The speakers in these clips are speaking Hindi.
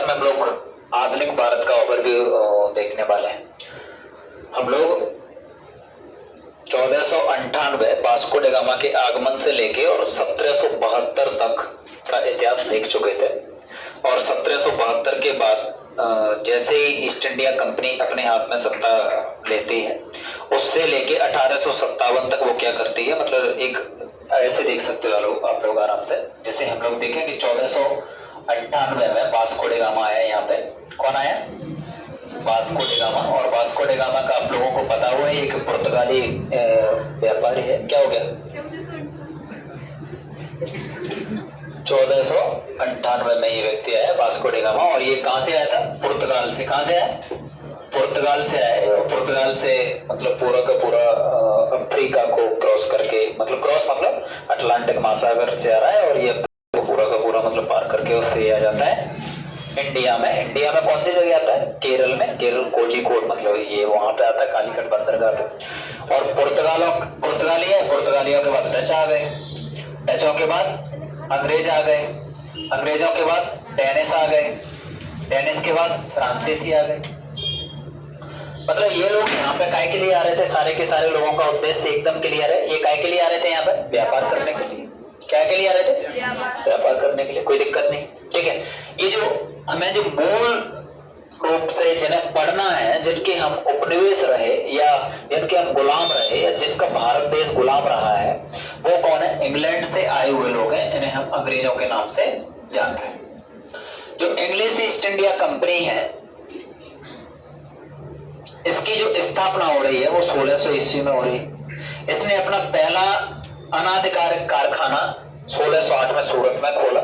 क्लास में हम लोग आधुनिक भारत का ओवरव्यू देखने वाले हैं। हम लोग 1498 वास्को डी गामा के आगमन से लेके और 1772 तक का इतिहास देख चुके थे। और 1772 के बाद जैसे ही ईस्ट इंडिया कंपनी अपने हाथ में सत्ता लेती है, उससे लेके 1857 तक वो क्या करती है, मतलब एक ऐसे देख सकते हो आप लोग आराम से। जैसे हम लोग देखें कि 1498 में वास्को डी गामा आया। यहाँ पे कौन आया? Vasco D gamma. और वास्को डी गामा का आप लोगों को पता हुआ है, एक पुर्तगाली व्यापारी है। क्या हो गया? 1498 में ये व्यक्ति आया वास्को डी गामा। और ये कहाँ से आया था? पुर्तगाल से। कहाँ से आया? पुर्तगाल से आए। और पुर्तगाल से मतलब पूरा का पूरा अफ्रीका को क्रॉस करके, मतलब क्रॉस मतलब अटलांटिक महासागर से आ रहा है, और ये पूरा का पूरा मतलब पार करके और फिर आ जाता है इंडिया में। इंडिया में कौन सी जगह आता है? केरल में। केरल कोझिकोड, मतलब ये वहां पे आता है, कालीकट बंदरगाह पे। और पुर्तगालियों के बाद डच आ गए। डचों के बाद अंग्रेज आ गए। अंग्रेजों के बाद डेनिस आ गए। डेनिस के बाद फ्रांसीसी आ गए। मतलब ये लोग यहाँ पे काय के लिए आ रहे थे? सारे के सारे लोगों का उद्देश्य एकदम क्लियर है। ये काय के लिए आ रहे थे? यहाँ पे व्यापार करने के लिए। क्या के लिए आ रहे थे? व्यापार करने के लिए। कोई दिक्कत नहीं, ठीक है। ये जो हमें जो मूल रूप से जिन्हें पढ़ना है, जिनके हम उपनिवेश रहे या जिनके हम गुलाम रहे या जिसका भारत देश गुलाम रहा है, वो कौन है? इंग्लैंड से आए हुए लोग हैं। इन्हें हम अंग्रेजों के नाम से जान रहे हैं। जो इंग्लिश ईस्ट इंडिया कंपनी है, इसकी जो स्थापना हो रही है वो 1600 ईस्वी में हो रही है। इसने अपना पहला अनाधिकारिक कारखाना 1608 में सूरत में खोला,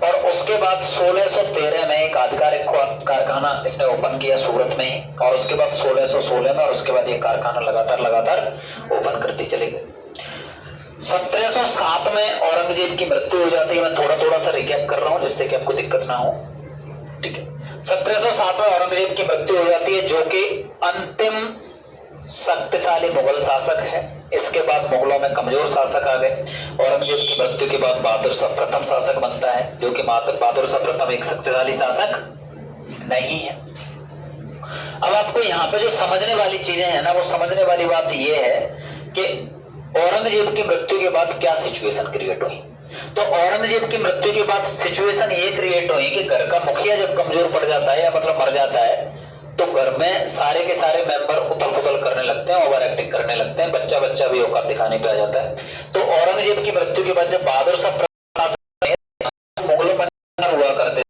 और उसके बाद 1613 में एक आधिकारिक कारखाना इसने ओपन किया सूरत में ही, और उसके बाद 1616 में, और उसके बाद ये कारखाना लगातार ओपन करती चली गई। 1707 में औरंगजेब की मृत्यु हो जाती है। मैं थोड़ा सा रिकैप कर रहा हूं जिससे कि आपको दिक्कत ना हो, ठीक है। 1707 में औरंगजेब की मृत्यु हो जाती है, जो कि अंतिम शक्तिशाली मुगल शासक है। इसके बाद मुगलों में कमजोर शासक आ गए। औरंगजेब की मृत्यु के बाद बहादुर शाह प्रथम शासक बनता है, जो कि बहादुर शाह प्रथम एक शक्तिशाली शासक नहीं है। अब आपको यहाँ पे जो समझने वाली चीजें हैं ना, वो समझने वाली बात ये है कि औरंगजेब की मृत्यु के बाद क्या सिचुएशन क्रिएट हुई। तो औरंगजेब की मृत्यु के बाद सिचुएशन ये क्रिएट हुई कि घर का मुखिया जब कमजोर पड़ जाता है या मतलब मर जाता है, तो घर में सारे के सारे मेंबर उथल पुथल करने लगते हैं, ओवर एक्टिंग करने लगते हैं, बच्चा भी औकात दिखाने पे आ जाता है। तो औरंगजेब की मृत्यु के बाद जब बहादुर शाह मुगलों पर हुआ करते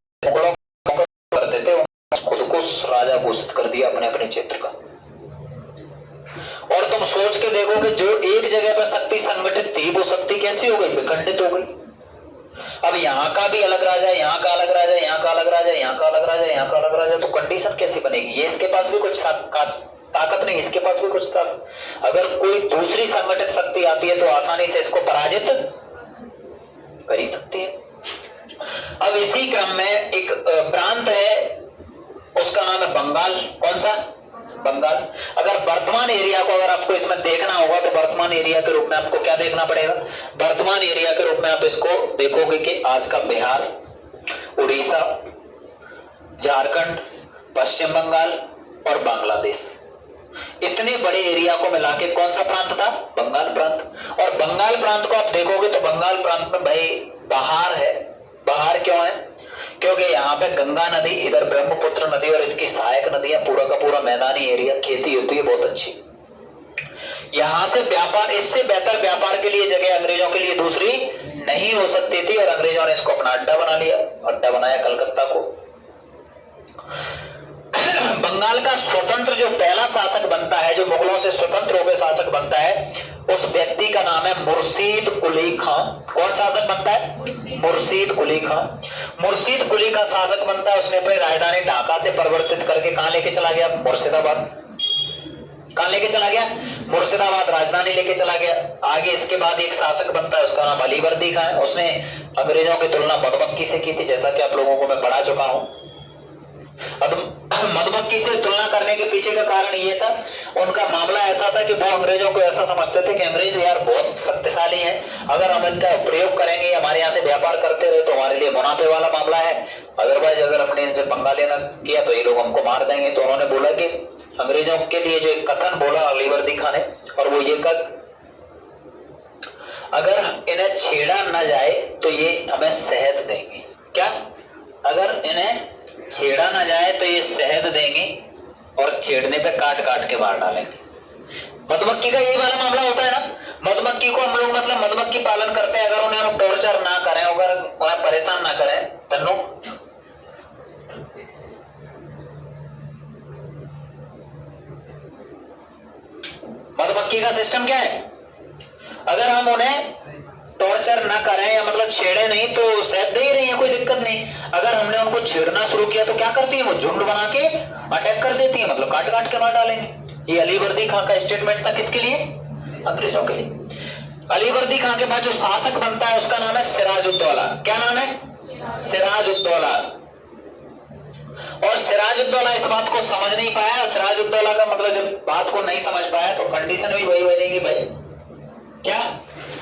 थे, खुद को राजा घोषित कर दिया अपने अपने क्षेत्र का। और तुम सोच के देखो कि जो एक जगह पर शक्ति संगठित थी, वो शक्ति कैसी हो गई? विखंडित हो गई। अब यहाँ का भी अलग राजा, यहाँ का अलग राजा, यहाँ का अलग राजा, यहाँ का अलग राजा, यहाँ का अलग राजा, तो कंडीशन कैसी बनेगी? ये इसके पास भी कुछ ताकत नहीं, इसके पास भी कुछ ताकत। अगर कोई दूसरी संगठित शक्ति आती है तो आसानी से इसको पराजित कर ही सकती है। अब इसी क्रम में एक प्रांत है, उसका नाम है बंगाल। कौन सा? बंगाल। अगर वर्तमान एरिया को अगर आपको इसमें देखना होगा तो वर्तमान एरिया के रूप में आपको क्या देखना पड़ेगा? वर्तमान एरिया के रूप में आप इसको देखोगे कि आज का बिहार, उड़ीसा, झारखंड, पश्चिम बंगाल और बांग्लादेश, इतने बड़े एरिया को मिला के कौन सा प्रांत था? बंगाल प्रांत। और बंगाल प्रांत को आप देखोगे तो बंगाल प्रांत में भाई बहार है। बहार क्यों है? क्योंकि यहाँ पे गंगा नदी, इधर ब्रह्मपुत्र नदी और इसकी सहायक नदियां, पूरा का पूरा मैदानी एरिया, खेती होती है बहुत अच्छी। यहाँ से व्यापार, इससे बेहतर व्यापार के लिए जगह अंग्रेजों के लिए दूसरी नहीं हो सकती थी, और अंग्रेजों ने इसको अपना अड्डा बना लिया। अड्डा बनाया कलकत्ता को। बंगाल का स्वतंत्र जो पहला शासक बनता है, जो मुगलों से स्वतंत्र होकर शासक बनता है, उस व्यक्ति का नाम है मुर्शीद कुली खां। कौन शासक बनता है? मुर्शीद कुली खां। मुर्शीद कुली खां शासक बनता है। उसने अपनी राजधानी ढाका से परिवर्तित करके कहां लेके चला गया? मुर्शिदाबाद। कहां लेके चला गया? मुर्शिदाबाद राजधानी लेके चला गया। आगे इसके बाद एक शासक बनता है, उसका नाम अलीवर्दी खां है। उसने अंग्रेजों की तुलना बगबक्की से की थी, जैसा कि आप लोगों को मैं पढ़ा चुका हूं। मधुमक्खी से तुलना करने के पीछे का कारण ये था, उनका मामला ऐसा था कि वो अंग्रेजों को ऐसा समझते थे कि अंग्रेज यार बहुत शक्तिशाली हैं, अगर हम इनका प्रयोग करेंगे, हमारे यहाँ से व्यापार करते रहे तो हमारे लिए मुनाफे वाला मामला है, अदरवाइज अगर हमने इनसे पंगा लेना किया तो ये लोग हमको मार देंगे। तो उन्होंने बोला कि अंग्रेजों के लिए जो एक कथन बोला अलीवर्दी खान ने, और वो ये कहा अगर इन्हें छेड़ा न जाए तो ये हमें शहद देंगे। क्या? अगर इन्हें छेड़ा न जाए तो ये शहद देंगे और छेड़ने पे काट काट के मार डालेंगे। मधुमक्खी का यही वाला मामला होता है ना। मधुमक्खी को हम लोग मतलब मधुमक्खी पालन करते हैं, अगर उन्हें हम टॉर्चर ना करें, अगर उन्हें परेशान ना करें, तन्नू मधुमक्खी का सिस्टम क्या है, अगर हम उन्हें टॉर्चर ना करें या मतलब छेड़े नहीं तो शहद दे ही रही है, कोई दिक्कत नहीं। अगर हमने उनको छेड़ना शुरू किया तो क्या करती है, वो झुंड बना के अटैक कर देती है, मतलब काट काट के मार डालेंगे। ये अलीवर्दी खां का स्टेटमेंट था, किसके लिए? अंग्रेजों के लिए। अलीवर्दी खां के बाद जो शासक बनता है उसका नाम है सिराजुद्दौला। क्या नाम है? सिराजुद्दौला। और सिराजुद्दौला इस बात को समझ नहीं पाया, और सिराजुद्दौला का मतलब जब बात को नहीं समझ पाया तो कंडीशन भी वही बनेगी भाई। क्या?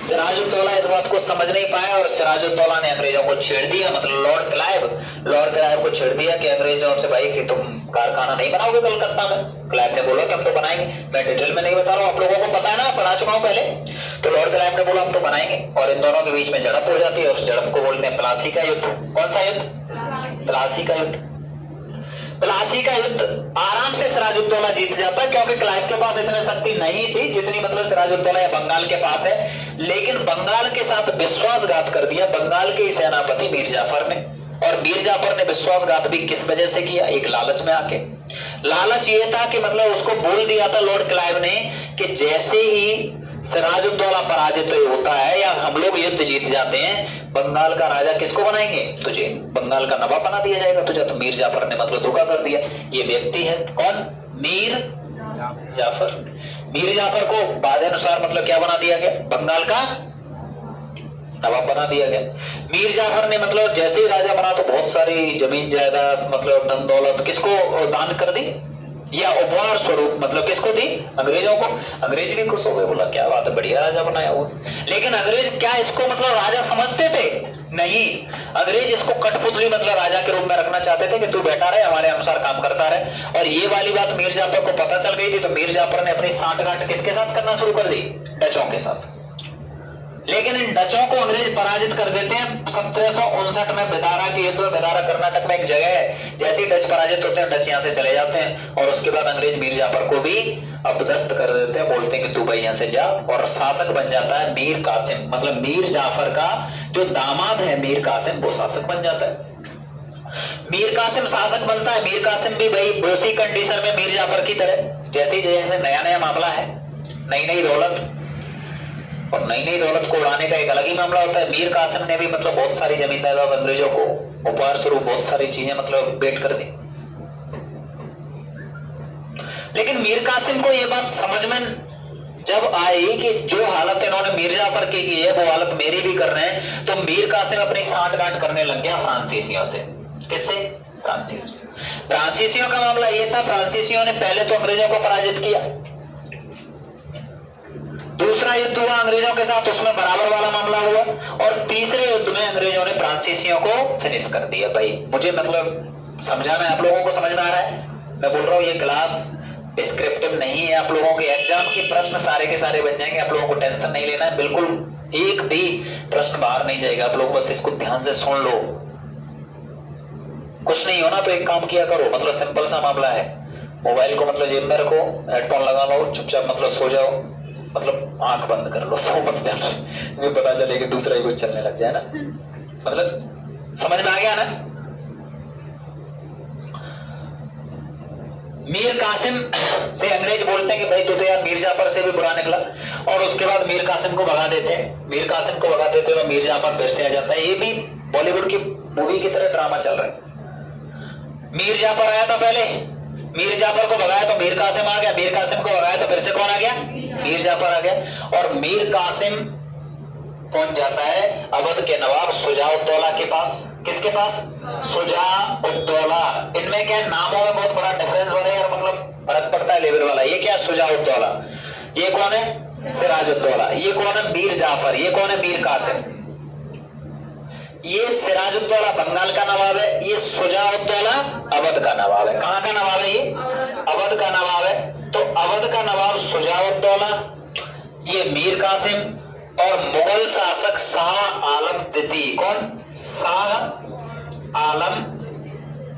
सिराजुद्दौला इस बात को समझ नहीं पाया और सिराजुद्दौला ने अंग्रेजों को छेड़ दिया, मतलब लॉर्ड क्लाइव को छेड़ दिया कि अंग्रेजों से भाई कि तुम कारखाना नहीं बनाओगे कलकत्ता में। क्लाइव ने बोला कि हम तो बनाएंगे, मैं डिटेल में नहीं बता रहा हूँ, आप लोगों को पता है ना, पढ़ा चुका हूँ पहले। तो लॉर्ड क्लाइव ने बोला हम तो बनाएंगे, और इन दोनों के बीच में झड़प हो जाती है, उस झड़प को बोलते हैं प्लासी का युद्ध। कौन सा युद्ध? प्लासी का युद्ध। प्लासी का युद्ध आराम से सिराजुद्दौला जीत जाता है, क्योंकि क्लाइव के पास इतनी शक्ति नहीं थी जितनी मतलब सिराजुद्दौला या बंगाल के पास है। लेकिन बंगाल के साथ विश्वासघात कर दिया बंगाल के सेनापति मीर जाफर ने, और मीर जाफर ने विश्वासघात भी किस वजह से किया? एक लालच में आके। लालच ये था कि मतलब उसको बोल दिया था लॉर्ड क्लाइव ने कि जैसे ही सिराजुद्दौला पराजित होता है या हम लोग युद्ध जीत जाते हैं, बंगाल का राजा किसको बनाएंगे? तुझे, बंगाल का नवाब बना दिया जाएगा तुझे। तो मीर जाफर ने मतलब धोखा कर दिया। ये व्यक्ति है कौन? मीर जाफर। मीर जाफर को बाद अनुसार मतलब क्या बना दिया गया? बंगाल का नवाब बना दिया गया। मीर जाफर ने मतलब जैसे ही राजा बना तो बहुत सारी जमीन जायदाद मतलब धन दौलत किसको दान कर दी, या उपहार स्वरूप मतलब किसको दी? अंग्रेजों को। अंग्रेज भी खुश हो गए, बोला क्या बात है, बढ़िया राजा बनाया वो। लेकिन अंग्रेज क्या इसको मतलब राजा समझते थे? नहीं, अंग्रेज इसको कठपुतली मतलब राजा के रूप में रखना चाहते थे कि तू बैठा रहे, हमारे अनुसार काम करता रहे। और ये वाली बात मीर जाफर को पता चल गई थी, तो मीर जाफर ने अपनी सांठगांठ किसके साथ करना शुरू कर दी? डचों के साथ। लेकिन इन डचों को अंग्रेज पराजित कर देते हैं 1759 में बेदारा के युद्ध में। बेदारा कर्नाटक में एक जगह है, जैसे ही डच पराजित होते हैं डच यहाँ से चले जाते हैं, और उसके बाद अंग्रेज मीर जाफर को भी अपदस्थ कर देते हैं, बोलते हैं कि तू भाई यहाँ से जा, और शासक बन जाता है मीर कासिम। मतलब मीर जाफर का जो दामाद है मीर कासिम, वो शासक बन जाता है। मीर कासिम शासक बनता है। मीर कासिम भी भाई उसी कंडीशन में मीर जाफर की तरह, जैसे जैसे नया नया मामला है, नई नई दौलत, और नई नई दौलत को उड़ाने का एक अलग ही मामला होता है। मीर कासिम ने भी मतलब बहुत सारी जमीन जायदाद अंग्रेजों को उपहार स्वरूप बहुत सारी चीजें मतलब भेंट कर दी। लेकिन मीर कासिम को यह बात समझ में जब आई कि जो हालत इन्होंने मीर जाफर की है वो हालत मेरी भी कर रहे हैं, तो मीर कासिम अपनी सांठगांठ करने लग गया फ्रांसीसियों से। किससे? फ्रांसीसियों का मामला यह था, फ्रांसीसियों ने पहले तो अंग्रेजों को पराजित किया, दूसरा युद्ध हुआ अंग्रेजों के साथ, उसमें बराबर वाला मामला हुआ, और तीसरे युद्ध में अंग्रेजों ने फ्रांसीसियों को फिनिश कर दिया। भाई मुझे मतलब समझाना है, आप लोगों को समझ में आ रहा है? मैं बोल रहा हूँ ये क्लास डिस्क्रिप्टिव नहीं है, आप लोगों के एग्जाम के प्रश्न सारे के सारे बन जाएंगे, आप लोगों को टेंशन नहीं लेना है, बिल्कुल एक भी प्रश्न बाहर नहीं जाएगा। आप लोग बस इसको ध्यान से सुन लो, कुछ नहीं होना तो एक काम किया करो, मतलब सिंपल सा मामला है, मोबाइल को मतलब जेब में रखो, हेडफोन लगा लो, चुपचाप मतलब सो जाओ, मतलब आंख बंद कर लो, सो मत जाना, मुझे पता चले कि दूसरा ही कुछ चलने लग जाए ना। मतलब समझ में आ गया ना? मीर कासिम से अंग्रेज बोलते हैं कि भाई तू तो यार मीर जाफर से भी बुरा निकला, और उसके बाद मीर कासिम को भगा देते हैं। मीर कासिम को भगा देते हैं तो मीर जाफर फिर से आ जाता है। ये भी बॉलीवुड की मूवी की तरह ड्रामा चल रहा है। मीर जाफर आया था पहले, मीर जाफर को भगाया तो मीर कासिम आ गया, मीर कासिम को भगाया तो फिर से कौन आ गया? मीर जाफर आ गया। और मीर कासिम पहुंच जाता है अवध के नवाब शुजाउद्दौला के पास। किसके पास? शुजा उद्दौला। इनमें क्या है, नामों में बहुत बड़ा डिफरेंस हो रहा है यार, मतलब फर्क पड़ता है लेवल वाला। ये क्या है? शुजा उद्दौला। ये कौन है? सिराज उद्दौला। ये कौन है? मीर जाफर। ये कौन है? मीर कासिम। ये सिराज उद्दौला बंगाल का नवाब है, ये शुजा उद्दौला अवध का नवाब है। कहां का नवाब है? ये अवध का नवाब है। तो अवध का नवाब शुजा उद्दौला, ये मीर कासिम, और मुगल शासक शाह आलम द्वितीय। कौन? शाह आलम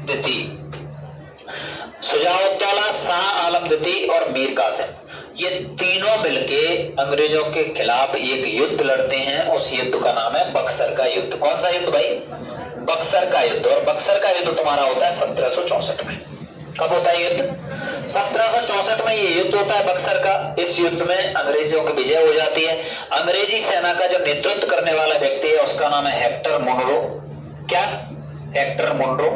द्वितीय। शुजाउद्दौला, शाह आलम द्वितीय और मीर कासिम, ये तीनों मिलके अंग्रेजों के खिलाफ एक युद्ध लड़ते हैं। उस युद्ध का नाम है बक्सर का युद्ध। कौन सा युद्ध भाई? बक्सर का युद्ध। और बक्सर का युद्ध तुम्हारा होता है 1764 में। कब होता है युद्ध? 1764 में ये युद्ध होता है बक्सर का। इस युद्ध में अंग्रेजों की विजय हो जाती है। अंग्रेजी सेना का जो नेतृत्व करने वाला व्यक्ति है उसका नाम है हेक्टर मुनरो। क्या? Hector Munro.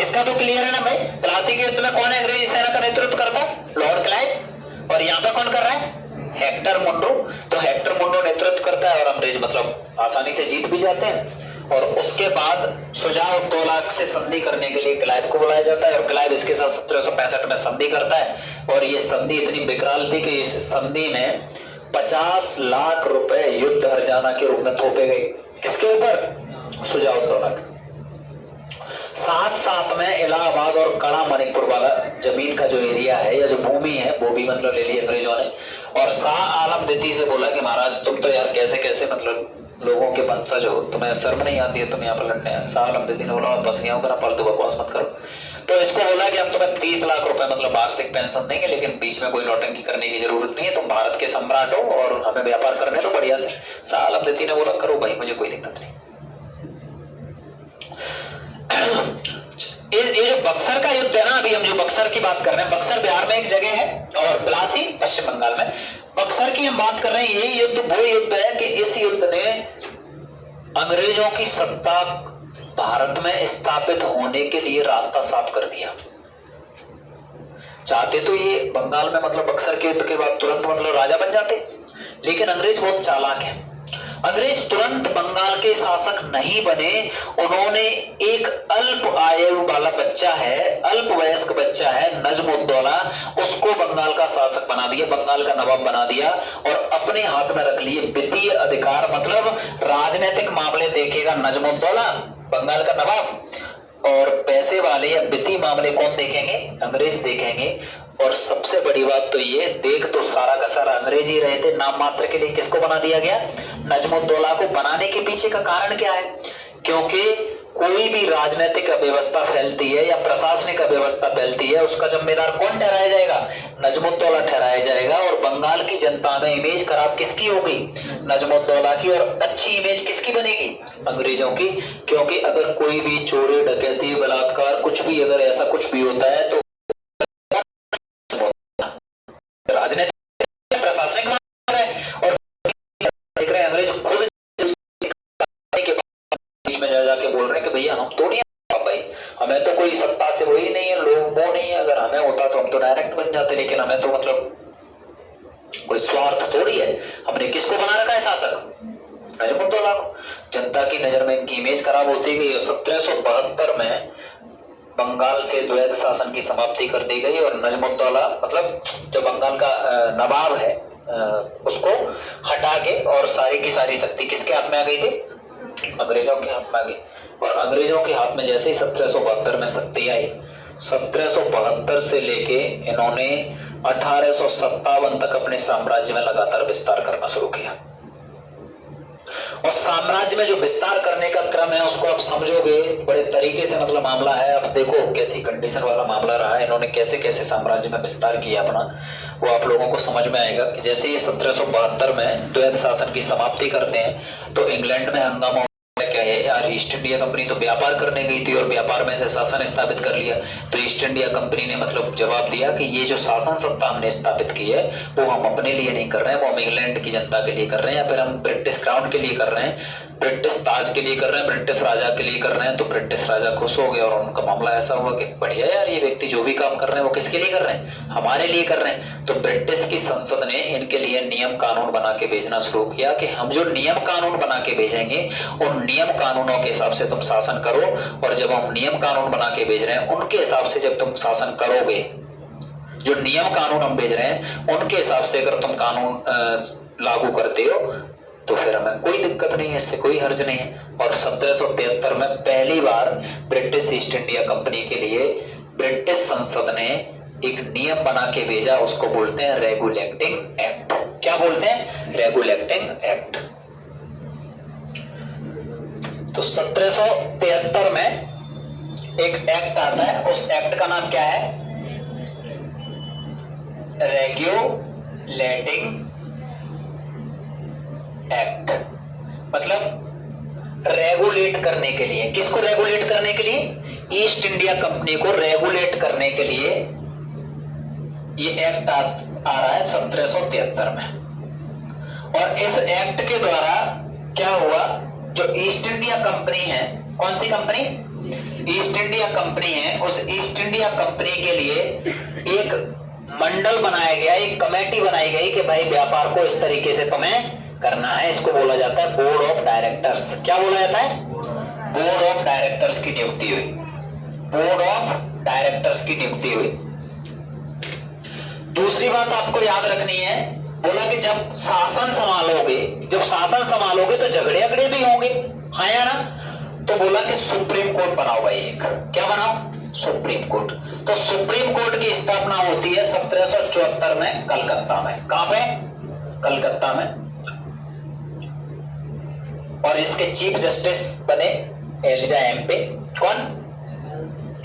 इसका तो क्लियर है ना भाई? प्लासी के युद्ध में कौन है अंग्रेजी सेना का नेतृत्व करता? Lord Clive. और यहाँ पे कौन कर रहा है? Hector Munro. तो हेक्टर मुनरो नेतृत्व करता है और अंग्रेज मतलब आसानी से जीत भी जाते हैं। और उसके बाद शुजाउद्दौला से संधि करने के लिए क्लाइव को बुलाया जाता है और क्लाइव इसके साथ 1765 में संधि करता है। और ये संधि इतनी विकराल थी कि इस संधि में 50 लाख रुपए युद्ध हर्जाना के रूप में थोपे गए। किसके ऊपर? शुजाउद्दौला के। साथ साथ में इलाहाबाद और कड़ा मणिपुर वाला जमीन का जो एरिया है या जो भूमि है वो भी मतलब ले ली अंग्रेजों ने। और शाह आलम द्वितीय से बोला कि महाराज तुम तो यार कैसे कैसे मतलब लोगों के वंशज हो, तुम्हें शर्म नहीं आती है तुम यहाँ पर लड़ने हैं। शाह आलम द्वितीय ने बोला बस यहाँ पर फालतू बकवास मत करो। तो इसको बोला कि हम तुम्हें 30 लाख रुपए मतलब वार्षिक पेंशन देंगे, लेकिन बीच में कोई नौटंकी करने की जरूरत नहीं है, तुम भारत के सम्राट हो और हमें व्यापार करने दो बढ़िया से। शाह आलम द्वितीय ने बोला करो भाई, मुझे कोई दिक्कत नहीं। ये जो बक्सर का युद्ध है ना, अभी हम जो बक्सर की बात कर रहे हैं, बक्सर बिहार में एक जगह है और प्लासी पश्चिम बंगाल में। बक्सर की हम बात कर रहे हैं। ये युद्ध वो युद्ध है कि इस युद्ध ने अंग्रेजों की सत्ता भारत में स्थापित होने के लिए रास्ता साफ कर दिया। चाहते तो ये बंगाल में मतलब बक्सर के युद्ध के बाद तुरंत मतलब राजा बन जाते, लेकिन अंग्रेज बहुत चालाक है। अंग्रेज तुरंत बंगाल के शासक नहीं बने। उन्होंने एक अल्प आयु वाला बच्चा है, अल्प वयस्क बच्चा है नजमुद्दौला, उसको बंगाल का शासक बना दिया, बंगाल का नवाब बना दिया और अपने हाथ में रख लिए वित्तीय अधिकार, मतलब राजनीतिक मामले देखेगा नजमुद्दौला बंगाल का नवाब, और पैसे वाले या वित्तीय मामले कौन देखेंगे? अंग्रेज देखेंगे। और सबसे बड़ी बात तो ये, देख तो सारा का सारा अंग्रेज ही रहे थे, नाम मात्र के लिए किसको बना दिया गया? नजमुद्दौला को। बनाने के पीछे का कारण क्या है? क्योंकि कोई भी राजनीतिक अव्यवस्था फैलती है या प्रशासनिक अव्यवस्था फैलती है, उसका जिम्मेदार कौन ठहराया जाएगा? नजमुद्दौला ठहराया जाएगा। और बंगाल की जनता में इमेज खराब किसकी होगी? नजमुद्दौला की। और अच्छी इमेज किसकी बनेगी? अंग्रेजों की। क्योंकि अगर कोई भी चोरी डकैती बलात्कार कुछ भी अगर ऐसा कुछ भी होता है तो राजनीतिक प्रशासनिक मामला है। और देख रहे हैं अंग्रेज खुद के बीच में जाके बोल रहे हैं कि भैया हम तो नहीं भाई, हमें तो कोई सत्ता से वही नहीं है, लोग वो नहीं है, अगर हमें होता तो हम तो डायरेक्ट बन जाते, लेकिन हमें तो मतलब कोई स्वार्थ थोड़ी है। हमने किसको बना रखा है शासक? नजमुद्दौला को। जनता की नजर में इनकी इमेज खराब होती गई। 1772 में बंगाल से द्वैध शासन की समाप्ति कर दी गई और नजमुद्दौला मतलब जो बंगाल का नवाब है उसको हटा के और सारी की सारी शक्ति किसके हाथ में आ गई थी? अंग्रेजों के हाथ में आ गई। और अंग्रेजों के हाथ में जैसे ही 1772 में शक्ति आई, 1772 से लेके इन्होंने 1857 तक अपने साम्राज्य में लगातार विस्तार करना शुरू किया। और साम्राज्य में जो विस्तार करने का क्रम है उसको आप समझोगे बड़े तरीके से, मतलब मामला है। अब देखो कैसी कंडीशन वाला मामला रहा है, इन्होंने कैसे कैसे साम्राज्य में विस्तार किया अपना, वो आप लोगों को समझ में आएगा। कि जैसे ही 1772 में द्वैध शासन की समाप्ति करते हैं तो इंग्लैंड में हंगामा क्या है यार, ईस्ट इंडिया कंपनी तो व्यापार करने गई थी और व्यापार में से शासन स्थापित कर लिया। तो ईस्ट इंडिया कंपनी ने मतलब जवाब दिया कि ये जो शासन सत्ता हमने स्थापित की है वो हम अपने लिए नहीं कर रहे हैं, वो हम इंग्लैंड की जनता के लिए कर रहे हैं या फिर हम ब्रिटिश क्राउन के लिए कर रहे हैं। ब्रिटिश ताज के लिए कर रहे हैं, ब्रिटिश राजा के लिए कर रहे हैं, तो ब्रिटिश राजा खुश हो गए और उनका मामला ऐसा हुआ कि बढ़िया यार, ये व्यक्ति जो भी काम कर रहे हैं वो किसके लिए कर रहे हैं, हमारे लिए कर रहे हैं। तो ब्रिटिश की संसद ने इनके लिए नियम कानून बना के भेजना शुरू किया कि हम जो नियम कानून बना के भेजेंगे उन नियम कानूनों के हिसाब से तुम शासन करो, और जब हम नियम कानून बना के भेज रहे हैं उनके हिसाब से जब तुम शासन करोगे, जो नियम कानून हम भेज रहे हैं उनके हिसाब से अगर तुम कानून लागू करते हो तो फिर हमें कोई दिक्कत नहीं है, इससे कोई हर्ज नहीं है। और 1773 में पहली बार ब्रिटिश ईस्ट इंडिया कंपनी के लिए ब्रिटिश संसद ने एक नियम बना के भेजा, उसको बोलते हैं रेगुलेटिंग एक्ट। क्या बोलते हैं? Regulating act. तो 1773 में एक एक्ट आता है, उस एक्ट का नाम क्या है? Regulating act. मतलब रेगुलेट करने के लिए, किसको रेगुलेट करने के लिए? ईस्ट इंडिया कंपनी को रेगुलेट करने के लिए ये एक्ट आ रहा है 1773 में। और इस एक्ट के द्वारा क्या हुआ, जो ईस्ट इंडिया कंपनी है, कौन सी कंपनी? ईस्ट इंडिया कंपनी है, उस ईस्ट इंडिया कंपनी के लिए एक मंडल बनाया गया, एक कमेटी बनाई गई कि भाई व्यापार को इस तरीके से तुम्हें करना है। इसको बोला जाता है बोर्ड ऑफ डायरेक्टर्स। क्या बोला जाता है? बोर्ड ऑफ डायरेक्टर्स की नियुक्ति हुई, बोर्ड ऑफ डायरेक्टर्स की नियुक्ति हुई। दूसरी बात आपको याद रखनी है, बोला कि जब शासन संभालोगे, जब शासन संभालोगे तो झगड़े अगड़े भी होंगे, हाँ या ना? तो बोला कि सुप्रीम कोर्ट बनाओ भाई एक। क्या बनाओ? Supreme court. तो सुप्रीम कोर्ट की स्थापना होती है 1774 में कलकत्ता में। कहां पे? कलकत्ता में। और इसके चीफ जस्टिस बने एलिजा एम्पे। कौन?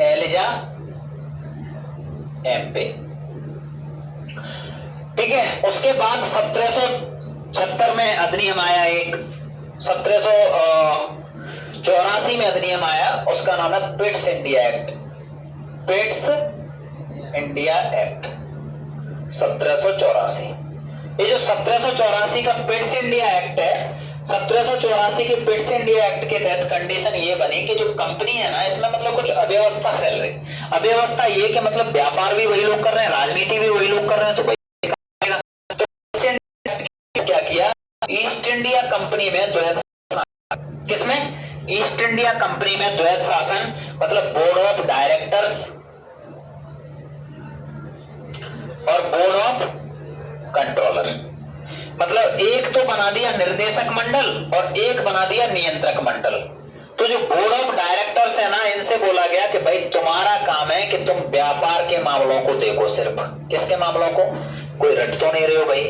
एलिजा एम्पे। ठीक है। उसके बाद 1776 में अधिनियम आया एक, 1784 में अधिनियम आया, उसका नाम है Pitt's India act. Pitt's India act 1784। ये जो 1784 का पिट्स इंडिया एक्ट है, 1784 के पिट्स इंडिया एक्ट के तहत कंडीशन ये बनी कि जो कंपनी है ना, इसमें मतलब कुछ अव्यवस्था फैल रही। अव्यवस्था ये कि मतलब व्यापार भी वही लोग कर रहे हैं, राजनीति भी वही लोग कर रहे हैं, तो भाई क्या किया? ईस्ट इंडिया कंपनी में द्वैध, किसमें? ईस्ट इंडिया कंपनी में द्वैध शासन, मतलब बोर्ड ऑफ डायरेक्टर्स और बोर्ड ऑफ कंट्रोलर। मतलब एक तो बना दिया निर्देशक मंडल और एक बना दिया नियंत्रक मंडल। तो जो बोर्ड ऑफ डायरेक्टर्स है ना, इनसे बोला गया कि भाई तुम्हारा काम है कि तुम व्यापार के मामलों को देखो। सिर्फ किसके मामलों को? कोई रट तो नहीं रहे हो भाई?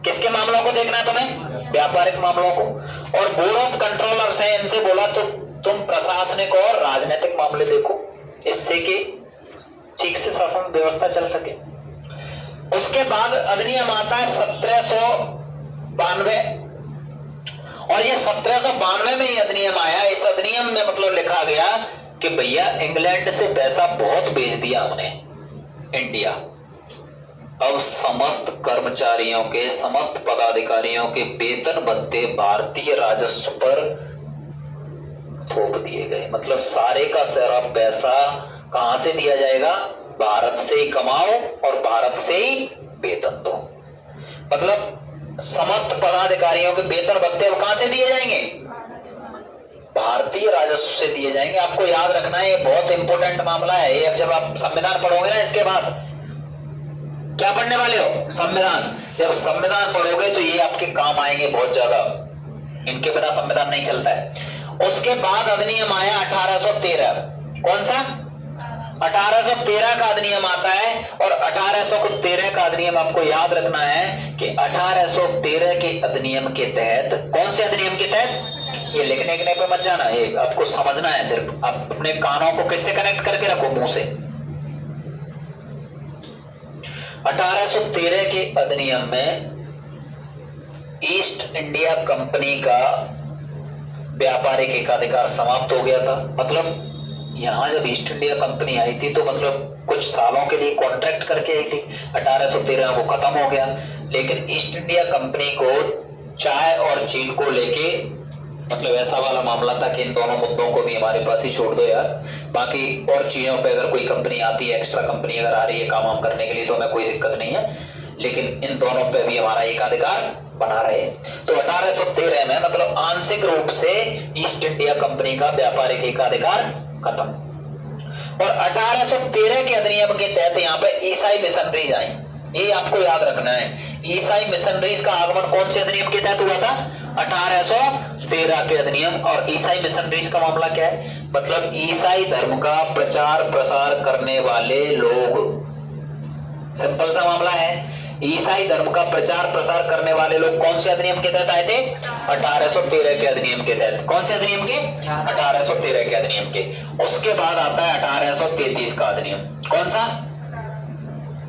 किसके मामलों को देखना है तुम्हें? व्यापारिक मामलों को। और बोर्ड ऑफ कंट्रोलर्स है, इनसे बोला तो तुम प्रशासनिक और राजनीतिक मामले देखो, इससे कि ठीक से शासन व्यवस्था चल सके। उसके बाद अधिनियम आता है 1792, और ये 1792 में ही अधिनियम आया। इस अधिनियम में मतलब लिखा गया कि भैया इंग्लैंड से पैसा बहुत भेज दिया हमने इंडिया, अब समस्त कर्मचारियों के, समस्त पदाधिकारियों के वेतन भत्ते भारतीय राजस्व पर थोप दिए गए। मतलब सारे का सारा पैसा कहां से दिया जाएगा? भारत से ही कमाओ और भारत से ही वेतन दो। मतलब समस्त पदाधिकारियों के वेतन भत्ते अब कहां से दिए जाएंगे? भारतीय राजस्व से दिए जाएंगे। आपको याद रखना है, ये बहुत इंपॉर्टेंट मामला है ये। अब जब आप संविधान पढ़ोगे ना, इसके बाद क्या पढ़ने वाले हो? संविधान। जब संविधान पढ़ोगे तो ये आपके काम आएंगे बहुत ज्यादा, इनके बिना संविधान नहीं चलता है। उसके बाद अधिनियम आया 1813। कौन सा? 1813 का अधिनियम आता है। और 1813 का अधिनियम आपको याद रखना है कि 1813 के अधिनियम के तहत, कौन से अधिनियम के तहत? ये लिखने पे मत जाना, ये आपको समझना है। सिर्फ आप अपने कानों को किससे कनेक्ट करके रखो? मुंह से। 1813 के अधिनियम में ईस्ट इंडिया कंपनी का व्यापारिक एकाधिकार समाप्त हो गया था। मतलब यहां जब ईस्ट इंडिया कंपनी आई थी तो मतलब कुछ सालों के लिए कॉन्ट्रैक्ट करके आई थी। 1813 वो खत्म हो गया। लेकिन ईस्ट इंडिया कंपनी को चाय और चीन को लेके मतलब ऐसा वाला मामला था कि इन दोनों मुद्दों को भी हमारे पास ही छोड़ दो यार, बाकी और चीजों पे अगर कोई कंपनी आती है, एक्स्ट्रा कंपनी अगर आ रही है काम वाम करने के लिए तो हमें कोई दिक्कत नहीं है, लेकिन इन दोनों पे भी हमारा एकाधिकार बना रहे। तो 1813 में मतलब आंशिक रूप से ईस्ट इंडिया कंपनी का व्यापारिक एकाधिकार खत्म। और 1813 के अधिनियम के तहत यहाँ पे ईसाई मिशनरीज आई, ये आपको याद रखना है। ईसाई मिशनरीज का आगमन कौन से अधिनियम के तहत हुआ था? 1813 के अधिनियम। और ईसाई मिशनरीज का मामला क्या है? मतलब ईसाई धर्म का प्रचार प्रसार करने वाले लोग, सिंपल सा मामला है। ईसाई धर्म का प्रचार प्रसार करने वाले लोग कौन से अधिनियम के तहत आए थे? 1813 के अधिनियम के तहत। कौन से अधिनियम के? 1813 के अधिनियम के। उसके बाद आता है 1833 का अधिनियम। कौन सा?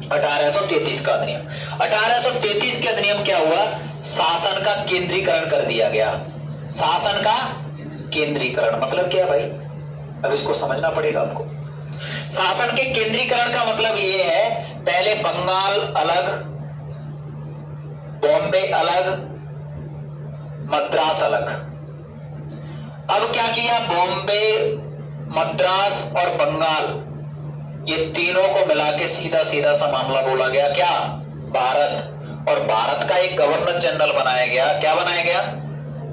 1833 का अधिनियम। 1833 के अधिनियम क्या हुआ? शासन का केंद्रीकरण कर दिया गया। शासन का केंद्रीकरण मतलब क्या भाई? अब इसको समझना पड़ेगा आपको। शासन के केंद्रीकरण का मतलब ये है, पहले बंगाल अलग, बॉम्बे अलग, मद्रास अलग। अब क्या किया? बॉम्बे, मद्रास और बंगाल ये तीनों को मिला के सीधा सीधा सा मामला बोला गया क्या? भारत। और भारत का एक गवर्नर जनरल बनाया गया। क्या बनाया गया?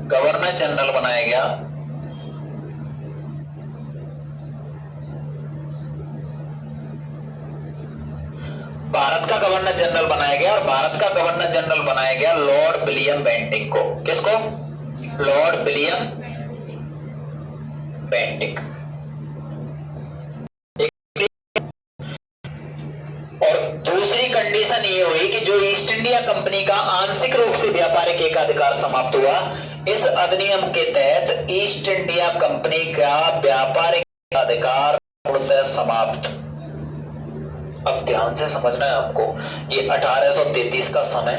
गवर्नर जनरल बनाया गया। भारत का गवर्नर जनरल बनाया गया। और भारत का गवर्नर जनरल बनाया गया लॉर्ड विलियम बेंटिक को। किसको? Lord William Bentinck. और दूसरी कंडीशन ये हुई कि जो ईस्ट इंडिया कंपनी का आंशिक रूप से व्यापारिक एकाधिकार समाप्त हुआ, इस अधिनियम के तहत ईस्ट इंडिया कंपनी का व्यापारिक एकाधिकार पूर्णतः समाप्त। अब ध्यान से समझना है आपको, ये 1833 का समय।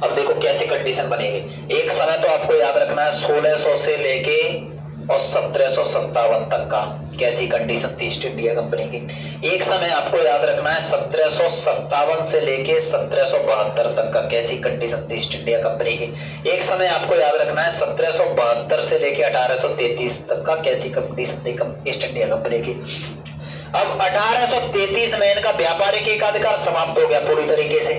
अब देखो कैसी कंडीशन बनेगी। एक समय तो आपको याद रखना है 1600 से लेके और 1757 तक का कैसी कंडीशन थी ईस्ट इंडिया कंपनी की। एक समय आपको याद रखना है 1757 से लेके 1772 तक का कैसी कंडीशन थी ईस्ट इंडिया कंपनी की। एक समय आपको याद रखना है 1772 से लेके 1833 तक का कैसी कंडीशन थी ईस्ट इंडिया कंपनी की। अब 1833 में इनका व्यापारिक एकाधिकार समाप्त हो गया पूरी तरीके से।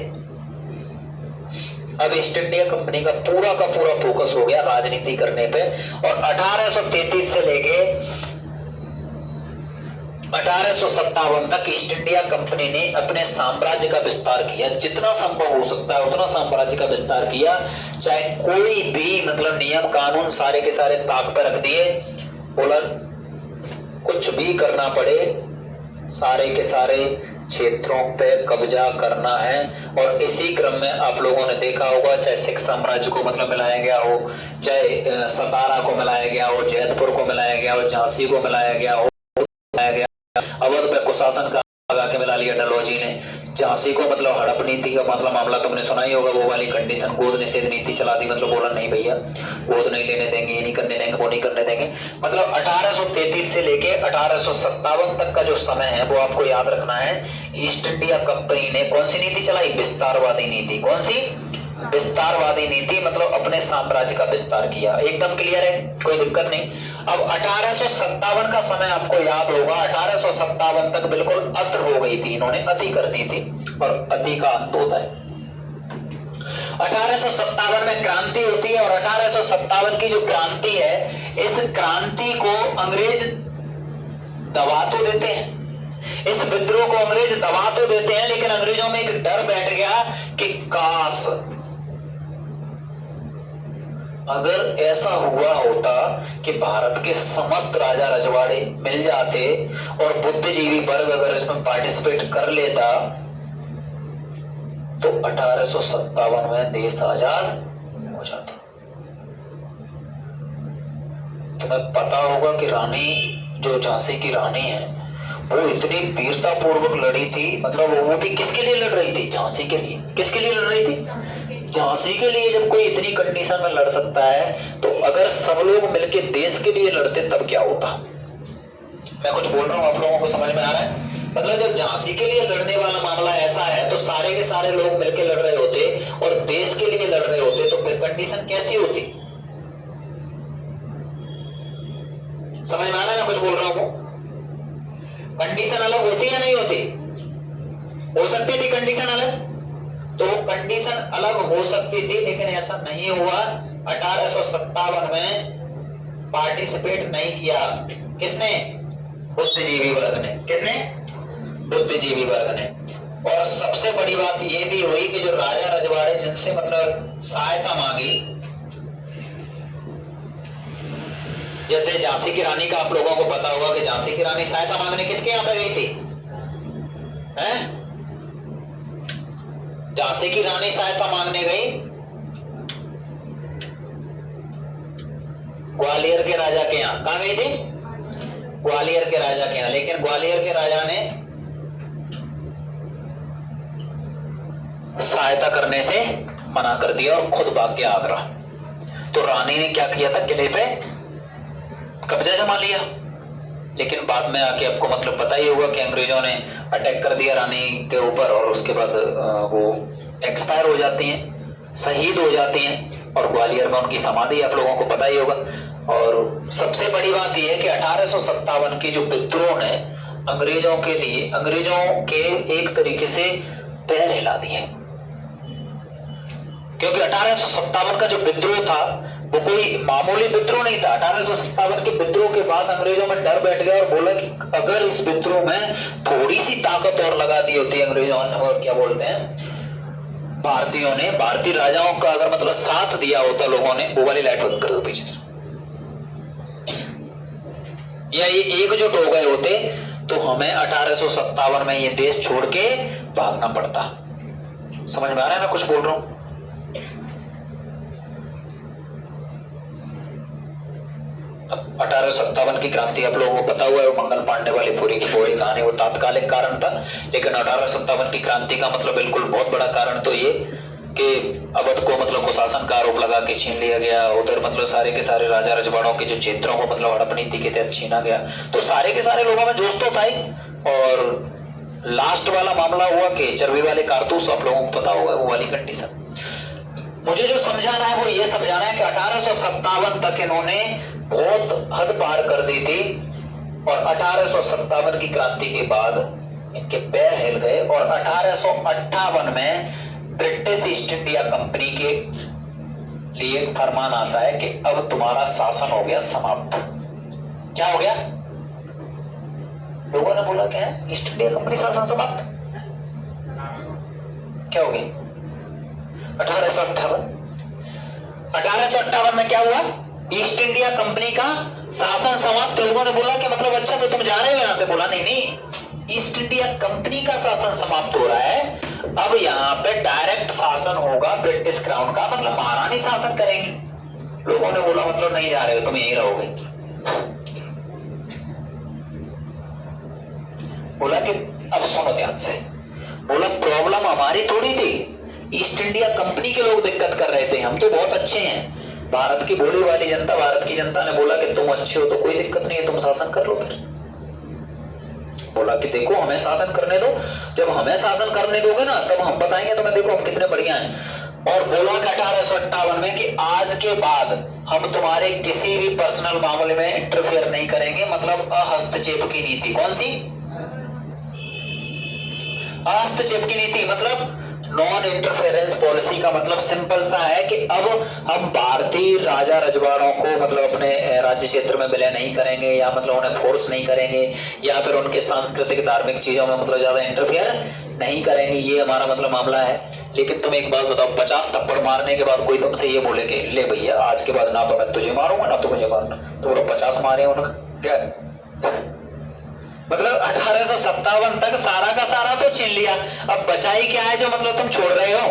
अब ईस्ट इंडिया कंपनी का पूरा फोकस हो गया राजनीति करने पे। और 1833 से लेके 1857 तक ईस्ट इंडिया कंपनी ने अपने साम्राज्य का विस्तार किया, जितना संभव हो सकता है उतना साम्राज्य का विस्तार किया। चाहे कोई भी मतलब नियम कानून सारे के सारे ताक पर रख दिए, बोला कुछ भी करना पड़े सारे के सारे क्षेत्रों पे कब्जा करना है। और इसी क्रम में आप लोगों ने देखा होगा, चाहे सिख साम्राज्य को मतलब मिलाया गया हो, चाहे सतारा को मिलाया गया हो, जैतपुर को मिलाया गया हो, झांसी को मिलाया गया हो, अवध पे कुशासन का लगा के मिला लिया डलहौजी ने। झांसी को मतलब हड़प नीति का मतलब मामला तुमने सुना ही होगा, वो वाली कंडीशन, गोद निषेध नीति चला दी। मतलब बोला नहीं भैया गोद नहीं लेने देंगे, ये नहीं करने देंगे, वो नहीं करने देंगे। मतलब 1833 से लेके 1857 तक का जो समय है वो आपको याद रखना है। ईस्ट इंडिया कंपनी ने कौन सी नीति चलाई? विस्तारवादी नीति। कौन सी? विस्तारवादी नीति। मतलब अपने साम्राज्य का विस्तार किया। एकदम क्लियर है, कोई दिक्कत नहीं। अब 1857 का समय आपको याद होगा, 1857 तक बिल्कुल अत हो गई थी, इन्होंने अति कर दी थी और अति का अंत होता है। 1857 में क्रांति होती है और 1857 की जो क्रांति है, इस क्रांति को अंग्रेज दबा तो देते हैं, इस विद्रोह को अंग्रेज दबा तो देते हैं, लेकिन अंग्रेजों में एक डर बैठ गया कि काश अगर ऐसा हुआ होता कि भारत के समस्त राजा रजवाड़े मिल जाते और बुद्धिजीवी वर्ग अगर इसमें पार्टिसिपेट कर लेता तो 1857 में देश आजाद हो जाता। तुम्हें पता होगा कि रानी, जो झांसी की रानी है, वो इतनी वीरता पूर्वक लड़ी थी। मतलब वो भी किसके लिए लड़ रही थी? झांसी के लिए। किसके लिए लड़ रही थी? झांसी के लिए। जब कोई इतनी कंडीशन में लड़ सकता है तो अगर सब लोग मिलके देश के लिए लड़ते तब क्या होता? मैं कुछ बोल रहा हूं, आप लोगों को समझ में आ रहा है? मतलब जब झांसी के लिए लड़ने वाला मामला ऐसा है तो सारे के सारे लोग मिलके लड़ रहे होते और देश के लिए लड़ रहे होते, तो फिर कंडीशन कैसी होती? समझ में आ रहा है मैं कुछ बोल रहा हूं? कंडीशन अलग होती है या नहीं होती? हो सकती थी कंडीशन अलग, तो वो कंडीशन अलग हो सकती थी, लेकिन ऐसा नहीं हुआ। 1857 में पार्टिसिपेट नहीं किया। किसने? बुद्धिजीवी वर्ग ने। किसने? बुद्धिजीवी वर्ग ने। और सबसे बड़ी बात ये भी हुई कि जो राजा रजवाड़े जिनसे मतलब सहायता मांगी, जैसे झांसी की रानी का आप लोगों को पता होगा कि झांसी की रानी सहायता मांगने किसके यहां पे गई थी? हैं? झांसी की रानी सहायता मांगने गई ग्वालियर के राजा के यहां। कहां गई थी? ग्वालियर के राजा के यहां। लेकिन ग्वालियर के राजा ने सहायता करने से मना कर दिया और खुद भाग गया आगरा। तो रानी ने क्या किया था? किले पे कब्जा जमा लिया। लेकिन बाद में आके आपको मतलब पता ही होगा कि अंग्रेजों ने अटैक कर दिया रानी के ऊपर और उसके बाद वो एक्सपायर हो जाती हैं, शहीद हो जाती हैं और ग्वालियर में उनकी समाधि आप लोगों को पता ही होगा। और सबसे बड़ी बात यह है कि 1857 की जो विद्रोह ने अंग्रेजों के लिए, अंग्रेजों के एक तरीके से पैर हिला दिए, क्योंकि 1857 का जो विद्रोह था वो कोई मामूली विद्रोह नहीं था। 1857 के विद्रोह के बाद अंग्रेजों में डर बैठ गया और बोला कि अगर इस विद्रोह में थोड़ी सी ताकत और लगा दी होती अंग्रेजों ने, और क्या बोलते हैं भारतीयों ने, भारतीय राजाओं का अगर मतलब साथ दिया होता लोगों ने, वो वाली लाइट बंद कर दो पीछे से, या ये एकजुट हो गए होते तो हमें 1857 में ये देश छोड़ के भागना पड़ता। समझ में आ रहा है मैं कुछ बोल रहा हूं? 1857 की क्रांति आप लोगों को पता हुआ है, वो मंगल पांडे वाली पूरी की पूरी कहानी, वो तात्कालिक कारण था। लेकिन 1857 की क्रांति का मतलब बिल्कुल बहुत बड़ा कारण तो ये कि अवध को मतलब कुशासन का आरोप लगा के छीन लिया गया। उधर मतलब सारे के सारे राजा रजवाड़ों के जो क्षेत्रों को मतलब हड़प नीति के तहत छीना गया। तो सारे के सारे लोगों में जोश तो था ही। और लास्ट वाला मामला हुआ कि चर्बी वाले कारतूस, आप लोगों को पता होगा वो वाली कंडीशन। मुझे जो समझाना है वो ये समझाना है कि 1857 तक इन्होंने बहुत हद पार कर दी थी और 1857 की क्रांति के बाद इनके पैर हिल गए और 1858 में ब्रिटिश ईस्ट इंडिया कंपनी के लिए एक फरमान आता है कि अब तुम्हारा शासन हो गया समाप्त। क्या हो गया? लोगों ने बोला क्या है? ईस्ट इंडिया कंपनी शासन समाप्त। क्या हो गया? 1858 में क्या हुआ? ईस्ट इंडिया कंपनी का शासन समाप्त। लोगों ने बोला कि मतलब अच्छा तो तुम जा रहे हो यहां से? बोला नहीं नहीं, ईस्ट इंडिया कंपनी का शासन समाप्त हो रहा है, अब यहां पे डायरेक्ट शासन होगा ब्रिटिश क्राउन का, मतलब महारानी शासन करेंगे। लोगों ने बोला मतलब नहीं जा रहे हो, तुम यहीं रहोगे। बोला कि अब सुनो ध्यान से। बोला प्रॉब्लम हमारी थोड़ी थी, ईस्ट इंडिया कंपनी के लोग दिक्कत कर रहे थे, हम तो बहुत अच्छे हैं। भारत की बोली वाली जनता, भारत की जनता ने बोला कि तुम अच्छे हो तो कोई दिक्कत नहीं है, तुम शासन कर लो। फिर बोला कि देखो हमें शासन करने दो, जब हमें शासन करने दोगे ना तब हम बताएंगे तुम्हें, देखो हम कितने बढ़िया हैं। और बोला कि 1858 में कि आज के बाद हम तुम्हारे किसी भी पर्सनल मामले में इंटरफेयर नहीं करेंगे, मतलब हस्तक्षेप की नीति। कौन सी? हस्तक्षेप की नीति मतलब नॉन इंटरफेरेंस पॉलिसी का मतलब सिंपल सा है कि अब हम भारतीय राजा रजवाड़ों को मतलब अपने राज्य क्षेत्र में विलय नहीं करेंगे, या मतलब उन्हें फोर्स नहीं करेंगे, या फिर उनके सांस्कृतिक धार्मिक चीजों में मतलब ज्यादा इंटरफेयर नहीं करेंगे, ये हमारा मतलब मामला है। लेकिन तुम एक बात बताओ, 50 थप्पड़ मारने के बाद कोई तुमसे ये बोले कि ले भैया आज के बाद ना तो मैं तुझे मारूंगा ना तो मुझे मारना, तो बोलो 50 मारे उनका क्या? मतलब 1857 तक सारा का सारा तो छीन लिया, अब बचा ही क्या है जो मतलब तुम छोड़ रहे हो?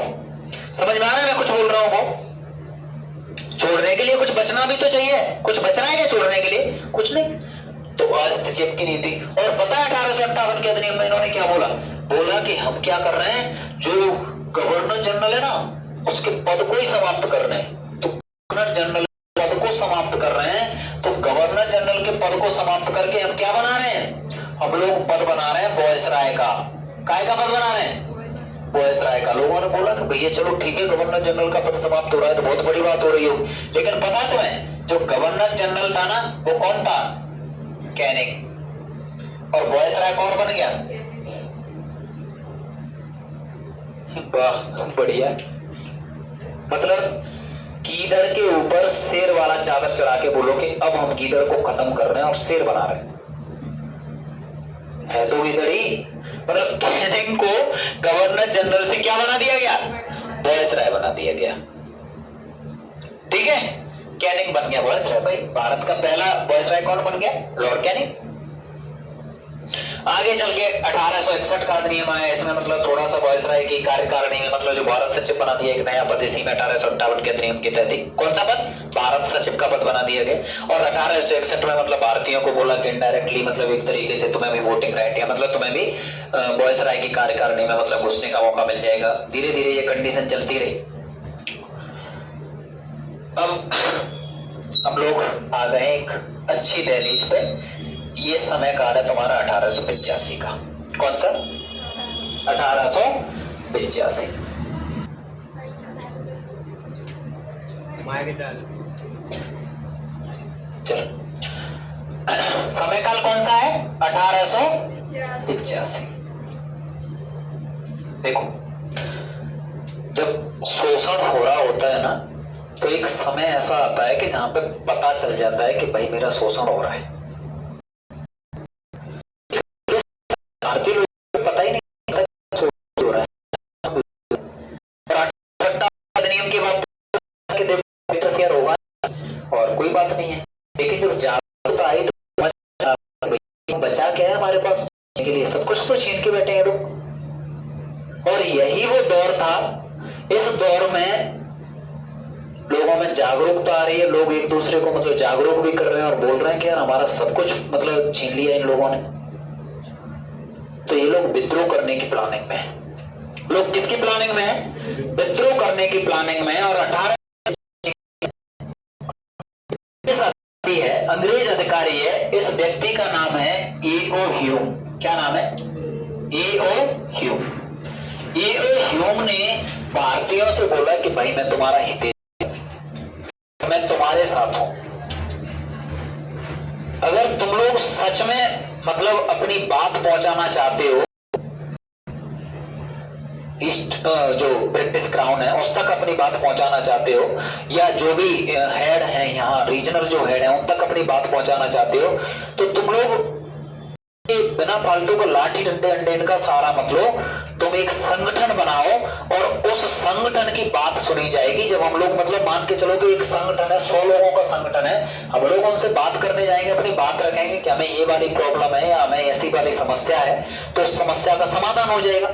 समझ में आ रहा है मैं कुछ बोल रहा हूं? छोड़ने के लिए कुछ बचना भी तो चाहिए, कुछ बच रहा है क्या छोड़ने के लिए? कुछ नहीं। तो हस्तक्षेप की नीति। और पता है 1858 के अधिनियम में इन्होंने क्या बोला? बोला कि हम क्या कर रहे हैं, जो गवर्नर जनरल है ना उसके पद को ही समाप्त कर रहे हैं। तो गवर्नर जनरल पद को समाप्त कर रहे हैं, तो गवर्नर जनरल के पद को समाप्त करके हम क्या बना रहे हैं? हम लोग पद बना रहे हैं वॉयसराय का। काय का पद बना रहे हैं? वॉयसराय का। लोगों ने बोला कि भैया चलो ठीक है, गवर्नर जनरल का पद समाप्त हो रहा है तो बहुत बड़ी बात हो रही हो, लेकिन पता तुम्हें जो गवर्नर जनरल था ना वो कौन था? कैनिंग और वायसराय कौन बन गया? वाह बढ़िया। मतलब गीदड़ के ऊपर शेर वाला चादर चढ़ा के बोलो कि अब हम गीदड़ को खत्म कर रहे हैं और शेर बना रहे हैं, है तो गीदड़ी। मतलब कैनिंग को गवर्नर जनरल से क्या बना दिया गया? वायसराय बना दिया गया। ठीक है, कैनिंग बन गया वायसराय। भाई भारत का पहला वायसराय कौन बन गया? Lord Canning. आगे चल के 1861 का अधिनियम आया। इसमें मतलब थोड़ा सा वायसराय की कार्यकारिणी में मतलब जो भारत सचिव बना दिया एक नया पद इसी में 1858 के अधिनियम के तहत। कौन सा पद? भारत सचिव का पद बना दिया गया। और 1861 में मतलब भारतीयों को बोला कि इनडायरेक्टली मतलब एक तरीके से तुम्हें भी वोटिंग राइट या मतलब तुम्हें भी वायसराय की कार्यकारिणी में मतलब घुसने का मौका मिल जाएगा। धीरे धीरे ये कंडीशन चलती रही। अब हम लोग आ गए एक अच्छी दहलीज पे। ये समय काल है तुम्हारा 1885 का। कौन सा? 1885। चलो समय काल कौन सा है? 1885। देखो जब शोषण हो रहा होता है ना तो एक समय ऐसा आता है कि जहां पे पता चल जाता है कि भाई मेरा शोषण हो रहा है। भारतीय लोगों को पता ही नहीं शोषण हो रहा है। अधिनियम के बाद इंटरफेयर होगा और कोई बात नहीं है। लेकिन जब जागरूकता आई तो बचा क्या है हमारे पास के लिए? सब कुछ तो छीन के बैठे हैं लोग। और यही वो दौर था। इस दौर में लोगों में जागरूकता आ रही है। लोग एक दूसरे को मतलब जागरूक भी कर रहे हैं और बोल रहे हैं कि यार हमारा सब कुछ मतलब छीन लिया इन लोगों ने। तो ये लोग विद्रोह करने की प्लानिंग में है। लोग किसकी प्लानिंग में है? विद्रोह करने की प्लानिंग में है। और 18 है, अंग्रेज अधिकारी है। इस व्यक्ति का नाम है ए.ओ. ह्यूम। क्या नाम है? ए.ओ. ह्यूम। ए.ओ. ह्यूम ने भारतीयों से बोला कि भाई मैं तुम्हारा हित, मैं तुम्हारे साथ हूं। अगर तुम लोग सच में मतलब अपनी बात पहुंचाना चाहते हो ईस्ट जो ब्रिटिश क्राउन है उस तक अपनी बात पहुंचाना चाहते हो, या जो भी हेड है यहाँ रीजनल जो हेड है उन तक अपनी बात पहुंचाना चाहते हो, तो तुम लोग बिना फालतू को लाठी डंडे अंडे इनका सहारा मत लो। तुम एक संगठन बनाओ और उस संगठन की बात सुनी जाएगी। जब हम लोग मतलब मान के चलो कि एक संगठन है, 100 लोगों का संगठन है, हम लोग उनसे बात करने जाएंगे, अपनी बात रखेंगे कि हमें ये वाली प्रॉब्लम है या हमें ऐसी वाली समस्या है, तो उस समस्या का समाधान हो जाएगा।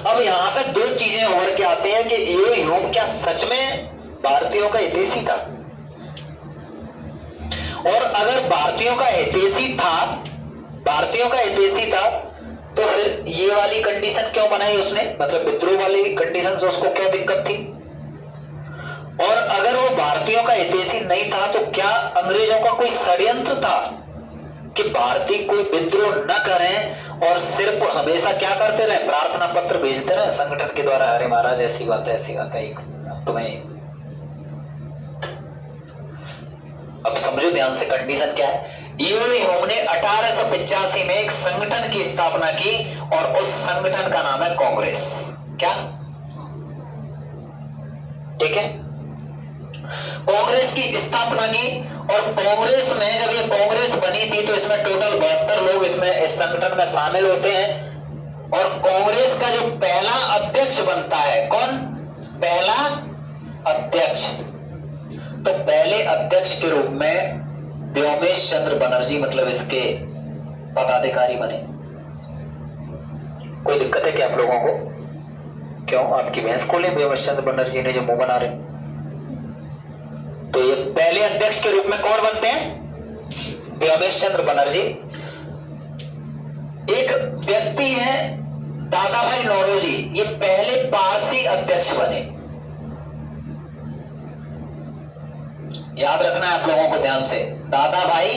अब यहाँ पे दो चीजें उभर के आती हैं कि ए.ओ. ह्यूम क्या सच में भारतीयों का हितैषी था? और अगर भारतीयों का हितैषी था तो फिर ये वाली कंडीशन क्यों बनाई उसने? मतलब विद्रोह वाली कंडीशन से उसको क्या दिक्कत थी? और अगर वो भारतीयों का हितैषी नहीं था तो क्या अंग्रेजों का कोई षड्यंत्र था कि भारतीय कोई विद्रोह न करें और सिर्फ हमेशा क्या करते रहे? प्रार्थना पत्र भेजते रहे संगठन के द्वारा। अरे महाराज ऐसी बात है, ऐसी बात है, तुम्हें अब समझो ध्यान से कंडीशन क्या है। ए.ओ. ह्यूम ने 1885 में एक संगठन की स्थापना की और उस संगठन का नाम है कांग्रेस। क्या? ठीक है, कांग्रेस की स्थापना की। और कांग्रेस में जब ये कांग्रेस बनी थी तो इसमें टोटल 72 लोग इसमें इस संगठन में शामिल होते हैं। और कांग्रेस का जो पहला अध्यक्ष बनता है, कौन? पहला अध्यक्ष। तो पहले अध्यक्ष के रूप में व्योमेश चंद्र बनर्जी मतलब इसके पदाधिकारी बने। कोई दिक्कत है क्या आप लोगों को? क्यों आपकी भैंस खोले व्योमेश चंद्र बनर्जी ने जो मुंह बना रहे? तो ये पहले अध्यक्ष के रूप में कौन बनते हैं? व्योमेश चंद्र बनर्जी। एक व्यक्ति है दादाभाई नौरोजी, ये पहले पारसी अध्यक्ष बने। याद रखना है आप लोगों को ध्यान से, दादाभाई।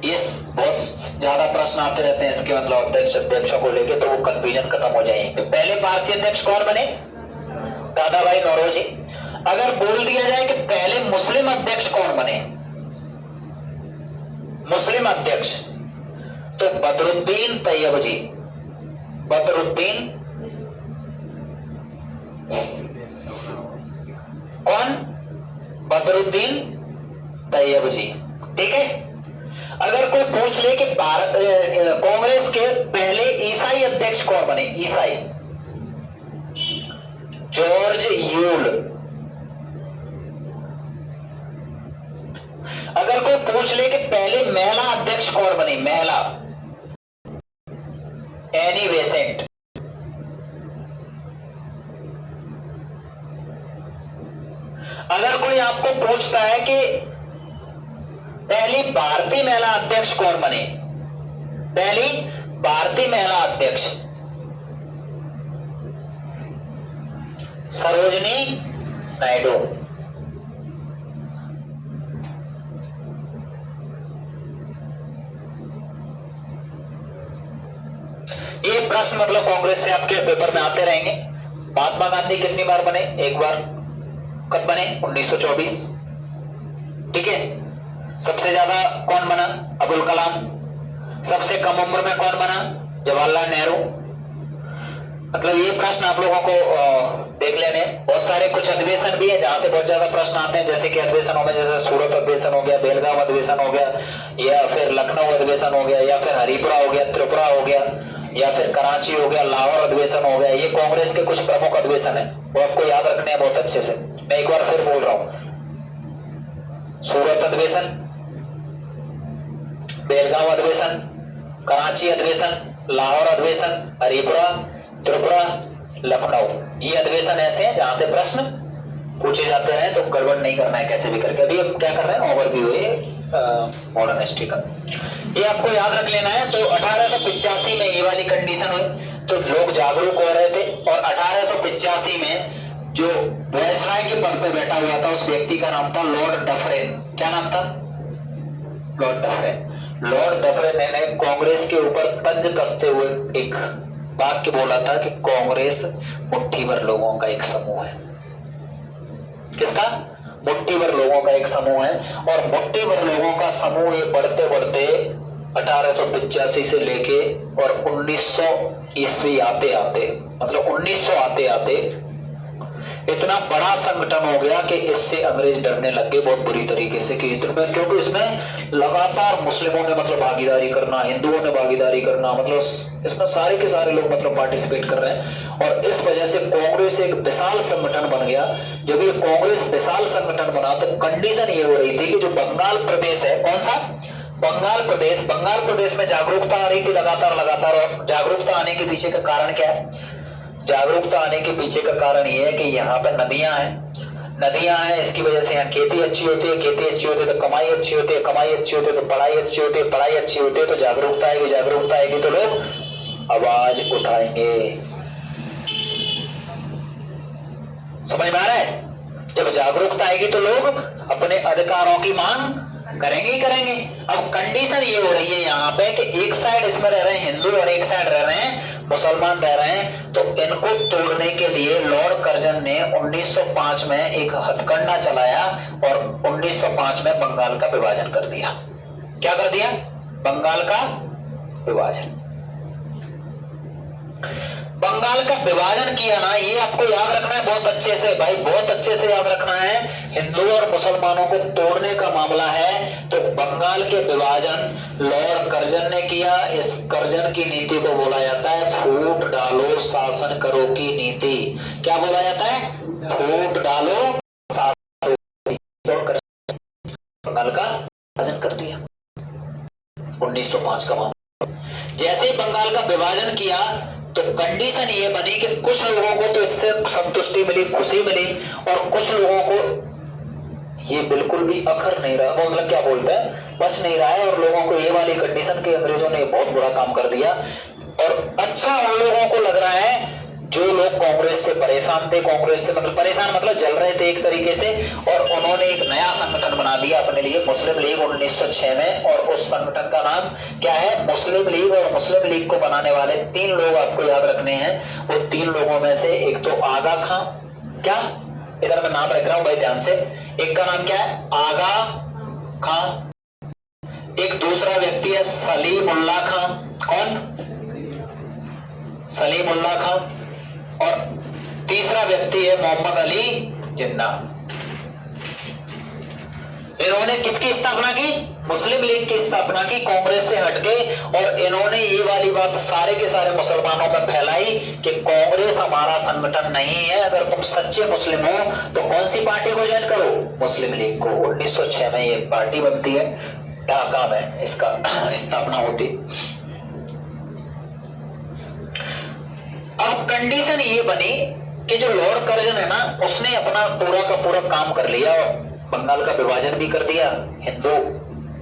इस बहुत ज्यादा प्रश्न आते रहते हैं इसके मतलब अध्यक्षों को लेके, तो वो कंफ्यूजन खत्म हो जाएगी। तो पहले पारसी अध्यक्ष कौन बने? दादाभाई नौरोजी। अगर बोल दिया जाए कि पहले मुस्लिम अध्यक्ष कौन बने, मुस्लिम अध्यक्ष, तो बदरुद्दीन तैयबजी, बदरुद्दीन कौन, बदरुद्दीन तैयबजी, ठीक है। अगर कोई पूछ ले कि कांग्रेस के पहले ईसाई अध्यक्ष कौन बने, ईसाई, जॉर्ज यूल। अगर कोई पूछ ले कि पहले महिला अध्यक्ष कौन बनी, महिला, एनी बेसेंट। अगर कोई आपको पूछता है कि पहली भारतीय महिला अध्यक्ष कौन बने, पहली भारतीय महिला अध्यक्ष सरोजनी नायडू। ये प्रश्न मतलब कांग्रेस से आपके पेपर में आते रहेंगे। महात्मा गांधी कितनी बार बने, एक बार। कब बने, 1924, ठीक है। सबसे ज्यादा कौन बना, अबुल कलाम। सबसे कम उम्र में कौन बना, जवाहरलाल नेहरू। मतलब ये प्रश्न आप लोगों को देख लेने। बहुत सारे कुछ अधिवेशन भी है जहां से बहुत ज्यादा प्रश्न आते हैं, जैसे कि अधिवेशनों में जैसे सूरत अधिवेशन हो गया, बेलगाम अधिवेशन हो गया, या फिर लखनऊ अधिवेशन हो गया, या फिर हरिपुरा हो गया, त्रिपुरा हो गया, या फिर कराची हो गया, लाहौर अधिवेशन हो गया। ये कांग्रेस के कुछ प्रमुख अधिवेशन है, वो आपको याद रखने हैं बहुत अच्छे से। मैं एक बार फिर बोल रहा हूं, सूरत अधिवेशन, बेलगाम अधिवेशन, कराची अधिवेशन, लाहौर अधिवेशन, हरिपुरा, त्रिपुरा, लखनऊ, ये अधिवेशन ऐसे हैं जहां से प्रश्न पूछे जाते हैं। तो गड़बड़ नहीं करना है कैसे भी करके। अभी हम क्या कर रहे हैं, ओवरव्यू है मॉडर्न हिस्ट्री का, ये आपको याद रख लेना है। तो 1885 में ये वाली कंडीशन हुई, तो लोग जागरूक हो रहे थे। और 1885 में जो वायसराय के पद पे बैठा हुआ था उस व्यक्ति का नाम था लॉर्ड डफरेन। क्या नाम था, लॉर्ड डफरेन। लॉर्ड डफरेन ने कांग्रेस के ऊपर तंज कसते हुए एक वाक्य बोला था कि कांग्रेस मुट्ठी भर लोगों का एक समूह है। किसका, मुट्ठी भर लोगों का एक समूह है। और मुट्ठी भर लोगों का समूह ये बढ़ते बढ़ते 1885 से लेके और 1900 ईस्वी आते आते, मतलब 1900 आते आते इतना बड़ा संगठन हो गया कि इससे अंग्रेज डरने लग गए बहुत बुरी तरीके से। कि क्योंकि इसमें लगातार मुस्लिमों ने मतलब भागीदारी करना, हिंदुओं ने भागीदारी करना, मतलब इसमें सारे के सारे लोग मतलब पार्टिसिपेट कर रहे हैं। और इस वजह से कांग्रेस एक विशाल संगठन बन गया। जब ये कांग्रेस विशाल संगठन बना तो कंडीशन ये हो रही थी कि जो बंगाल प्रदेश है, कौन सा, बंगाल प्रदेश, बंगाल प्रदेश में जागरूकता आ रही थी लगातार लगातार। और जागरूकता आने के पीछे का कारण क्या है, जागरूकता आने के पीछे का कारण ये है कि यहाँ पे नदियां हैं, नदियां हैं, इसकी वजह से यहाँ खेती अच्छी होती है, खेती अच्छी होती है तो कमाई अच्छी होती है, कमाई अच्छी होती है तो पढ़ाई अच्छी होती है, पढ़ाई अच्छी होती है तो जागरूकता आएगी, जागरूकता आएगी तो लोग आवाज उठाएंगे। समझ में आ रहा है, जब जागरूकता आएगी तो लोग अपने अधिकारों की मांग करेंगे ही करेंगे। अब कंडीशन ये हो रही है यहाँ पे कि एक साइड इसमें रह रहे हैं हिंदू और एक साइड रह रहे हैं मुसलमान रह रहे हैं। तो इनको तोड़ने के लिए लॉर्ड कर्जन ने 1905 में एक हथकंडा चलाया और 1905 में बंगाल का विभाजन कर दिया। क्या कर दिया, बंगाल का विभाजन। बंगाल का विभाजन किया ना, ये आपको याद रखना है बहुत अच्छे से भाई, बहुत अच्छे से याद रखना है। हिंदू और मुसलमानों को तोड़ने का मामला है तो बंगाल के विभाजन लॉर्ड कर्जन ने किया। इस कर्जन की नीति को बोला जाता है फूट डालो शासन करो की नीति। क्या बोला जाता है, फूट डालो शासन करो। बंगाल का विभाजन कर दिया 1905 का मामला। जैसे ही बंगाल का विभाजन किया तो कंडीशन ये बनी कि कुछ लोगों को तो इससे संतुष्टि मिली, खुशी मिली, और कुछ लोगों को ये बिल्कुल भी अखर नहीं रहा, मतलब क्या बोलते हैं, बच नहीं रहा है। और लोगों को ये वाली कंडीशन के अंग्रेजों ने बहुत बुरा काम कर दिया। और अच्छा उन लोगों को लग रहा है जो लोग कांग्रेस से परेशान थे, कांग्रेस से मतलब परेशान मतलब जल रहे थे एक तरीके से। और उन्होंने एक नया संगठन बना दिया अपने लिए, मुस्लिम लीग 1906 में। और उस संगठन का नाम क्या है, मुस्लिम लीग। और मुस्लिम लीग को बनाने वाले 3 लोग आपको याद रखने हैं। वो 3 लोगों में से एक तो आगा खां, क्या इधर मैं नाम रख रहा हूं भाई ध्यान से। एक का नाम क्या है? आगा खां। एक दूसरा व्यक्ति है सलीमुल्लाह खां। कौन? सलीमुल्लाह खां। और तीसरा व्यक्ति है मोहम्मद अली जिन्ना। इन्होंने किसकी स्थापना की? मुस्लिम लीग की स्थापना की, कांग्रेस से हटके। और इन्होंने ये वाली बात सारे के सारे मुसलमानों में फैलाई कि कांग्रेस हमारा संगठन नहीं है, अगर तुम सच्चे मुस्लिम हो तो कौन सी पार्टी को ज्वाइन करो? मुस्लिम लीग को। 1906 में ये पार्टी बनती है, ढाका में इसका स्थापना होती। अब कंडीशन ये बनी कि जो लॉर्ड कर्जन है ना, उसने अपना पूरा का पूरा काम कर लिया, बंगाल का विभाजन भी कर दिया। हिंदू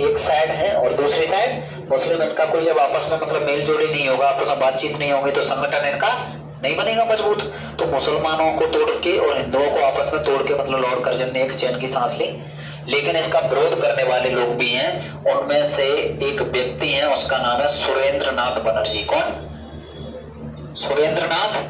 एक साइड है और दूसरी साइड मुस्लिम। इनका कोई जब आपस में मतलब मेल जोड़ी नहीं होगा, आपस में बातचीत नहीं होगी, तो संगठन इनका नहीं बनेगा मजबूत। तो मुसलमानों को तोड़ के और हिंदुओं को आपस में तोड़ के मतलब लॉर्ड कर्जन ने एक चैन की सांस ली। लेकिन इसका विरोध करने वाले लोग भी हैं, उनमें से एक व्यक्ति है, उसका नाम है सुरेंद्रनाथ बनर्जी। कौन? सुरेंद्रनाथ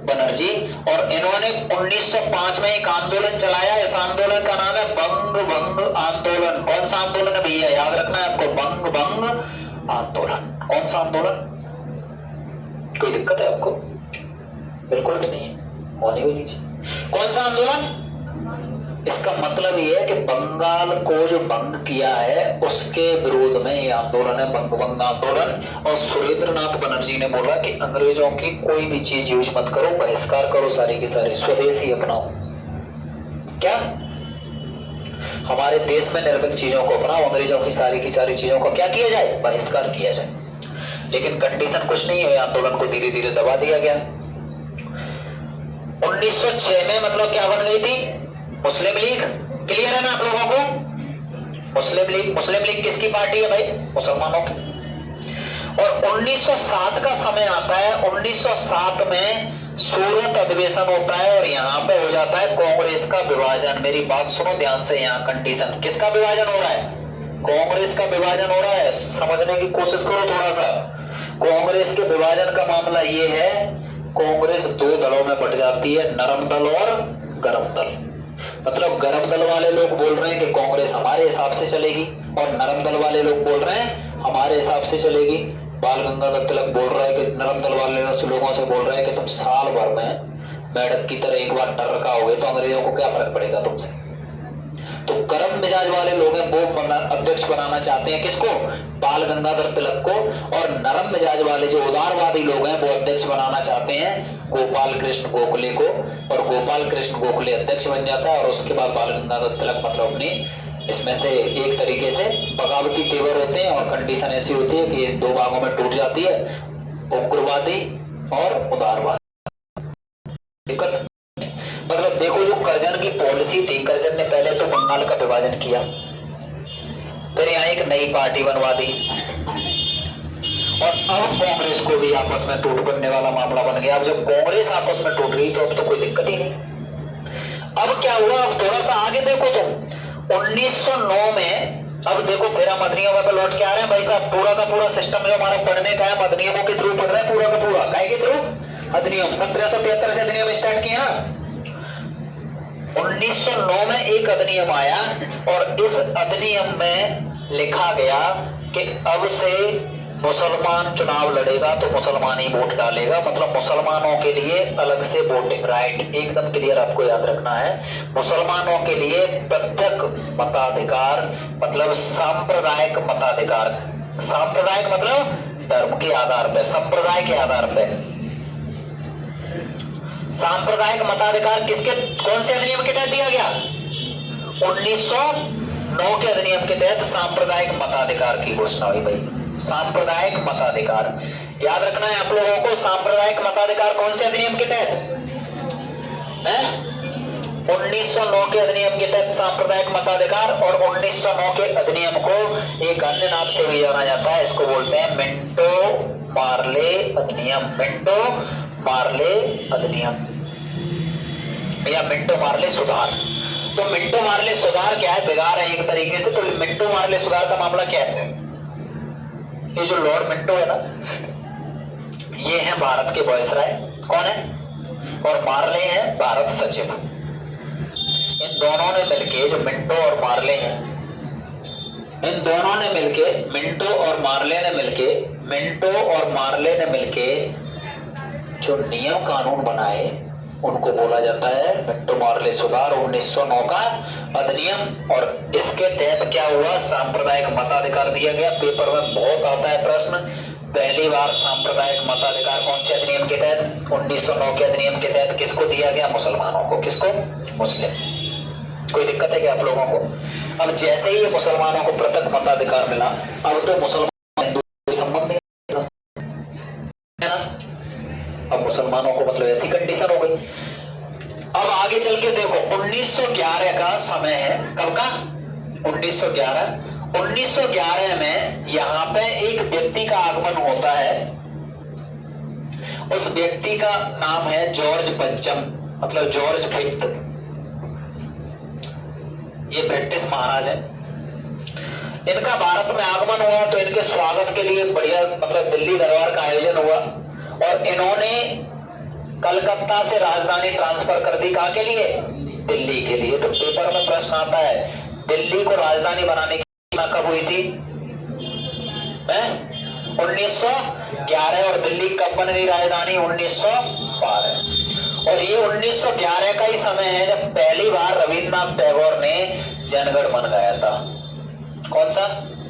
बनर्जी। और इन्होंने 1905 में एक आंदोलन चलाया। इस आंदोलन का नाम है बंग भंग आंदोलन। कौन सा आंदोलन है भैया? याद रखना है आपको, बंग भंग आंदोलन। कौन सा आंदोलन? कोई दिक्कत है आपको? बिल्कुल भी नहीं है, होने भी नहीं चाहिए। कौन सा आंदोलन? इसका मतलब ये है कि बंगाल को जो भंग किया है उसके विरोध में ये आंदोलन है, बंग भंग आंदोलन। और सुरेंद्रनाथ बनर्जी ने बोला कि अंग्रेजों की कोई भी चीज यूज मत करो, बहिष्कार करो सारी की सारी, स्वदेशी अपनाओ। क्या? हमारे देश में निर्मित चीजों को अपनाओ, अंग्रेजों की सारी चीजों को क्या किया जाए? बहिष्कार किया जाए। लेकिन कंडीशन कुछ नहीं है, आंदोलन को धीरे धीरे दबा दिया गया। 1906 में मतलब क्या बन गई थी? मुस्लिम लीग। क्लियर है ना आप लोगों को? मुस्लिम लीग किसकी पार्टी है भाई? मुसलमानों की। और 1907 का समय आता है। 1907 में सूरत अधिवेशन होता है और यहाँ पे हो जाता है कांग्रेस का विभाजन। मेरी बात सुनो ध्यान से, यहाँ कंडीशन, किसका विभाजन हो रहा है? कांग्रेस का विभाजन हो रहा है। समझने की कोशिश करो थोड़ा सा। कांग्रेस के विभाजन का मामला ये है, कांग्रेस दो दलों में बट जाती है, नरम दल और गरम दल। मतलब गरम दल वाले लोग बोल रहे हैं कि कांग्रेस हमारे हिसाब से चलेगी, और नरम दल वाले लोग बोल रहे हैं हमारे हिसाब से चलेगी। बाल गंगाधर तिलक बोल रहा है कि नरम दल वाले लोगों से बोल रहे हैं कि तुम साल भर में मेढक की तरह एक बार डर रखा तो अंग्रेजों को क्या फर्क पड़ेगा तुमसे। तो गरम मिजाज वाले लोग हैं, वो अध्यक्ष बनाना चाहते हैं किसको? बाल गंगाधर तिलक को। और नरम मिजाज वाले जो उदारवादी लोग हैं वो अध्यक्ष बनाना चाहते हैं गोपाल कृष्ण गोखले को। और गोपाल कृष्ण गोखले अध्यक्ष बन जाता है। और उसके बाद बाल गंगाधर तिलक मतलब अपनी इसमें से एक तरीके से बगावती तेवर होते हैं। और कंडीशन ऐसी होती है कि ये दो भागों में टूट जाती है, उग्रवादी और उदारवादी। दिक्कत मतलब देखो, जो कर्जन की पॉलिसी थी, कर्जन ने पहले तो बंगाल का विभाजन किया, फिर यहाँ एक नई पार्टी बनवा दी, और अब कांग्रेस को भी आपस में टूट पड़ने वाला मामला बन गया। अब जब कांग्रेस आपस में टूट गई तो अब तो कोई दिक्कत ही नहीं। अब क्या हुआ? अब थोड़ा सा आगे देखो तुम, 1909 में अब देखो फिर हम अधिनियमों पे लौट के आ रहे हैं भाई साहब। पूरा का पूरा सिस्टम जो हमारा पढ़ने का है, अधिनियमों के थ्रू पढ़ रहे हैं, पूरा का पूरा काय के थ्रू? अधिनियम। 1773 से अधिनियम स्टार्ट किया ना। 1909 में एक अधिनियम आया और इस अधिनियम में लिखा गया कि अब से मुसलमान चुनाव लड़ेगा तो मुसलमान ही वोट डालेगा। मतलब मुसलमानों के लिए अलग से वोटिंग राइट, एकदम क्लियर आपको याद रखना है। मुसलमानों के लिए प्रत्यक्ष मताधिकार, मतलब सांप्रदायिक मताधिकार। सांप्रदायिक मतलब धर्म के आधार पर, संप्रदाय के आधार पर। सांप्रदायिक मताधिकार किसके, कौन से अधिनियम के तहत दिया गया? 1909 के अधिनियम के तहत सांप्रदायिक मताधिकार की घोषणा हुई भाई। सांप्रदायिक मताधिकार याद रखना है आप लोगों को। सांप्रदायिक मताधिकार कौन से अधिनियम के तहत है? 1909 के अधिनियम के तहत सांप्रदायिक मताधिकार। और 1909 के अधिनियम को एक अन्य नाम से भी जाना जाता है, इसको बोलते हैं मिंटो मार्ले अधिनियम। मिंटो मार्ले अधिनियम या मिंटो मार्ले सुधार। तो मिंटो मार्ले सुधार क्या है? बिगाड़ है एक तरीके से। तो मिंटो मार्ले सुधार का मामला क्या है? ये जो लॉर्ड मिंटो है ना, ये है भारत के वायसराय। कौन है? और मार्ले हैं भारत सचिव। इन दोनों ने मिलके, जो मिंटो और मार्ले हैं, इन दोनों ने मिलके, मिंटो और मार्ले ने मिलके, मिंटो और मार्ले ने मिलके जो नियम कानून बनाए उनको बोला जाता है मिंटो मार्ले सुधार 1909 का अधिनियम। और इसके तहत क्या हुआ, सांप्रदायिक मताधिकार दिया गया। पेपर में बहुत आता है प्रश्न, पहली बार सांप्रदायिक मताधिकार कौन से अधिनियम के तहत, 1909 के अधिनियम के तहत किसको दिया गया, मुसलमानों को। किसको, मुस्लिम। कोई दिक्कत है क्या आप लोगों को? अब जैसे ही मुसलमानों को पृथक मताधिकार मिला, अब तो मुसलमान हिंदू संबंध नहीं है ना, अब मुसलमानों को मतलब ऐसी कंडीशन हो गई। अब आगे चल के देखो 1911 का समय है, कब का, 1911। 1911 में यहां पे एक व्यक्ति का आगमन होता है, उस व्यक्ति का नाम है जॉर्ज पंचम, मतलब जॉर्ज फिफ्थ। ये ब्रिटिश महाराज है। इनका भारत में आगमन हुआ तो इनके स्वागत के लिए बढ़िया मतलब दिल्ली दरबार का आयोजन हुआ और इन्होंने कलकत्ता से राजधानी ट्रांसफर कर दी, कहां के लिए, दिल्ली के लिए। तो पेपर में प्रश्न आता है दिल्ली को राजधानी बनाने की घोषणा कब हुई थी, 1911। और दिल्ली कब बन गई राजधानी, 1912। और ये 1911 का ही समय है जब पहली बार रविन्द्रनाथ टैगोर ने जनगण मन गाया था। कौन सा,